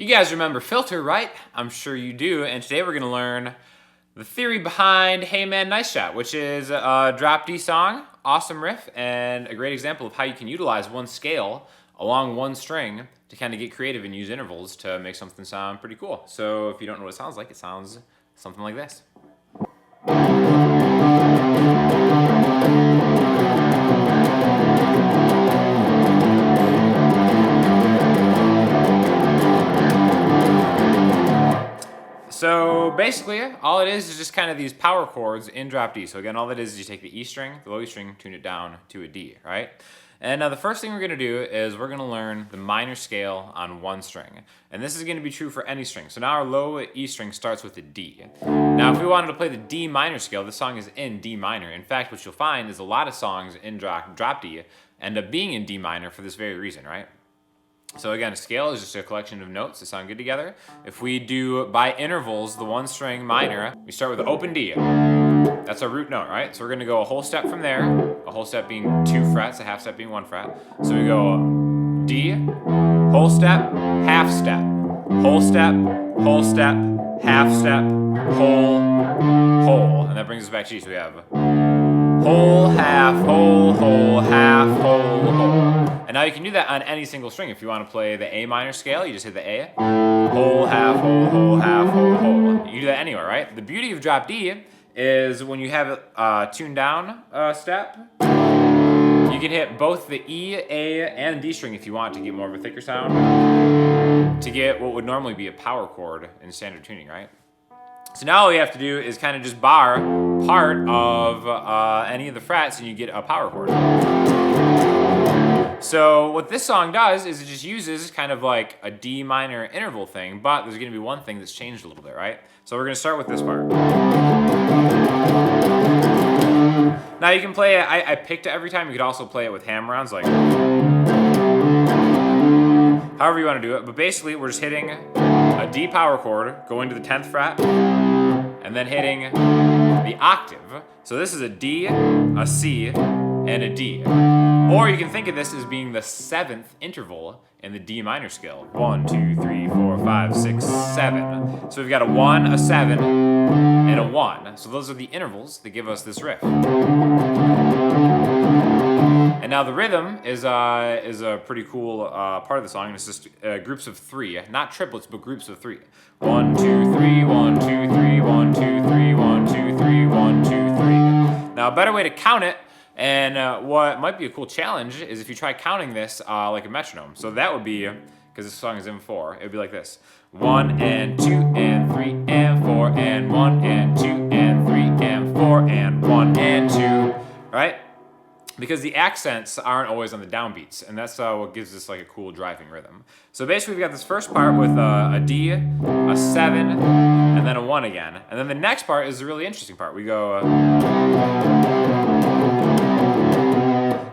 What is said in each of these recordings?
You guys remember filter, right? I'm sure you do, and today we're gonna learn the theory behind Hey Man Nice Shot, which is a drop D song, awesome riff, and a great example of how you can utilize one scale along one string to kind of get creative and use intervals to make something sound pretty cool. So if you don't know what it sounds like, it sounds something like this. So basically, all it is just kind of these power chords in drop D. So again, all that is you take the E string, the low E string, tune it down to a D, right? And now the first thing we're going to do is we're going to learn the minor scale on one string. And this is going to be true for any string. So now our low E string starts with a D. Now if we wanted to play the D minor scale, this song is in D minor. In fact, what you'll find is a lot of songs in drop D end up being in D minor for this very reason, right? So again, a scale is just a collection of notes that sound good together. If we do by intervals the one string minor, we start with an open D. That's our root note, right? So we're gonna go a whole step from there, a whole step being 2 frets, a half step being 1 fret. So we go D, whole step, half step, whole step, half step, whole, and that brings us back to G. So we have whole, half, whole, half, whole. And now you can do that on any single string. If you want to play the A minor scale, you just hit the A. Whole, half, whole, half, whole. You do that anywhere, right? The beauty of drop D is when you have it tuned down a step, you can hit both the E, A, and D string if you want to get more of a thicker sound, to get what would normally be a power chord in standard tuning, right? So now all you have to do is kind of just bar part of any of the frets and you get a power chord. So what this song does is it just uses kind of like a D minor interval thing, but there's going to be one thing that's changed a little bit, right? So we're going to start with this part. Now you can play it, I picked it every time. You could also play it with hammer-ons, like however you want to do it. But basically we're just hitting a D power chord, going to the 10th fret, and then hitting the octave. So this is a D, a C, and a D. Or you can think of this as being the 7th interval in the D minor scale. 1, 2, 3, 4, 5, 6, 7. So we've got a 1, a 7, and a 1. So those are the intervals that give us this riff. And now the rhythm is a pretty cool part of the song. It's just groups of 3, not triplets, but groups of 3. 1, 2, 3, 1, 2, 3, 1, 2, 3, 1, 2, 3, 1, 2, 3. Now a better way to count it, and what might be a cool challenge, is if you try counting this like a metronome. So that would be, because this song is in 4, it would be like this. 1 and 2 and 3 and 4 and 1 and 2 and 3 and 4 and 1 and 2, right? Because the accents aren't always on the downbeats, and that's what gives this like a cool driving rhythm. So basically we've got this first part with a D, a 7, and then a 1 again. And then the next part is the really interesting part. We go,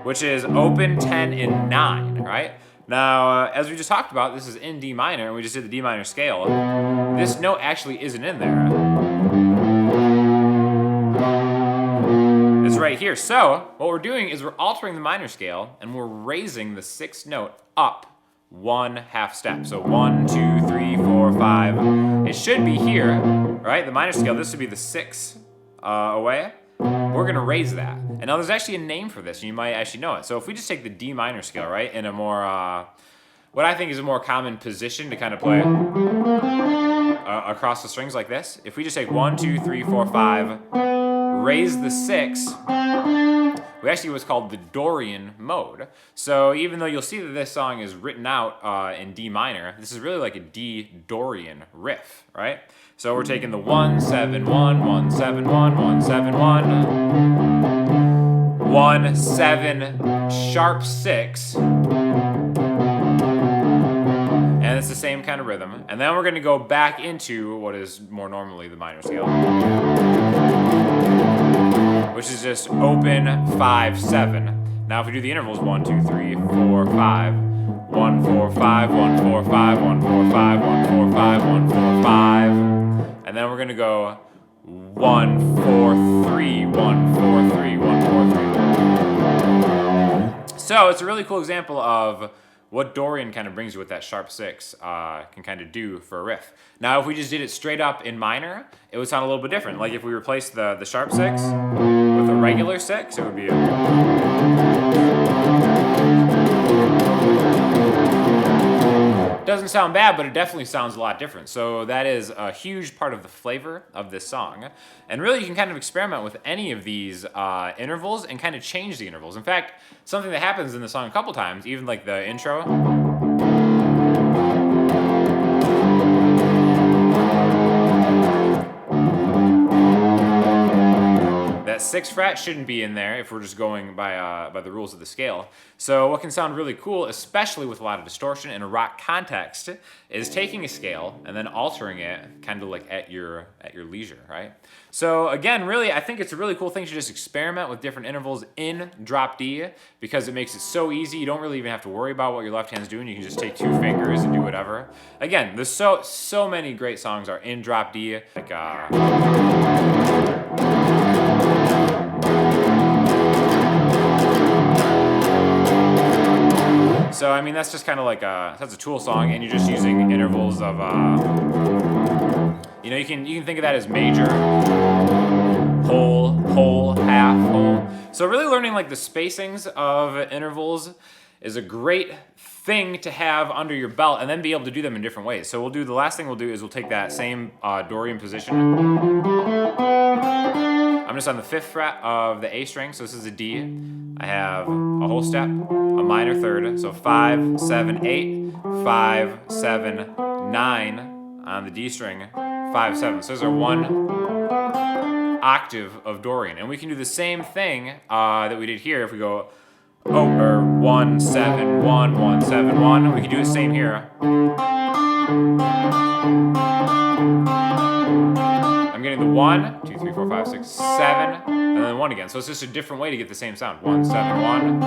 which is open, 10, and 9, right? Now, as we just talked about, this is in D minor, and we just did the D minor scale. This note actually isn't in there. It's right here. So what we're doing is we're altering the minor scale and we're raising the 6th note up 1 half step. So 1, 2, 3, 4, 5. It should be here, right? The minor scale, this would be the 6 away. We're going to raise that. And now there's actually a name for this, and you might actually know it. So if we just take the D minor scale, right, in a more, what I think is a more common position to kind of play across the strings like this. If we just take 1, 2, 3, 4, 5, raise the 6, we actually what's called the Dorian mode. So even though you'll see that this song is written out in D minor, this is really like a D Dorian riff, right? So we're taking the 1, 7, 1, 1, 7, 1, 1, 7, 1, 1, 7, sharp 6, and it's the same kind of rhythm. And then we're going to go back into what is more normally the minor scale, which is just open, 5, 7. Now if we do the intervals, 1, 2, 3, 4, 5, 1, 4, 5, 1, 4, 5, 1, 4, 5, 1, 4, 5, 1, 4, 5. And then we're going to go 1, 4, 3, 1, 4, 3, 1, 4, 3. So it's a really cool example of what Dorian kind of brings you with that sharp 6 can kind of do for a riff. Now, if we just did it straight up in minor, it would sound a little bit different. Like if we replaced the sharp 6 with a regular 6, it would be doesn't sound bad, but it definitely sounds a lot different. So that is a huge part of the flavor of this song. And really, you can kind of experiment with any of these intervals and kind of change the intervals. In fact, something that happens in the song a couple times, even like the intro. That 6th fret shouldn't be in there if we're just going by the rules of the scale. So what can sound really cool, especially with a lot of distortion in a rock context, is taking a scale and then altering it kind of like at your leisure, right? So again, really, I think it's a really cool thing to just experiment with different intervals in drop D because it makes it so easy. You don't really even have to worry about what your left hand's doing. You can just take 2 fingers and do whatever. Again, there's so many great songs are in drop D, like so I mean that's just kind of like that's a Tool song, and you're just using intervals of you know, you can think of that as major, whole, half, whole. So really learning like the spacings of intervals is a great thing to have under your belt, and then be able to do them in different ways. So the last thing we'll do is we'll take that same Dorian position. I'm just on the 5th fret of the A string, so this is a D. I have a whole step, a minor 3rd, so 5, 7, 8, 5, 7, 9 on the D string, 5, 7. So those are 1 octave of Dorian. And we can do the same thing that we did here if we go 1, 7, 1, 1, 7, 1. We can do the same here. I'm getting the 1, 2, 3, 4, 5, 6, 7, and then 1 again. So it's just a different way to get the same sound. 1, 7, 1.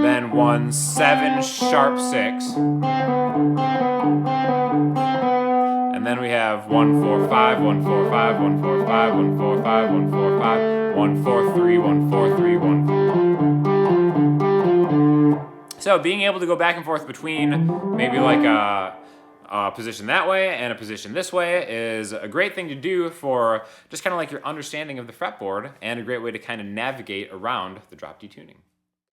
Then 1, 7, sharp 6. And then we have 1, 4, 5, 1, 4, 5, 1, 4, 5, 1, 4, 5, 1, 4, 5, 1, 4, 3, 1, 4, 3, 1, 4. So being able to go back and forth between maybe like a position that way and a position this way is a great thing to do for just kind of like your understanding of the fretboard, and a great way to kind of navigate around the drop D tuning.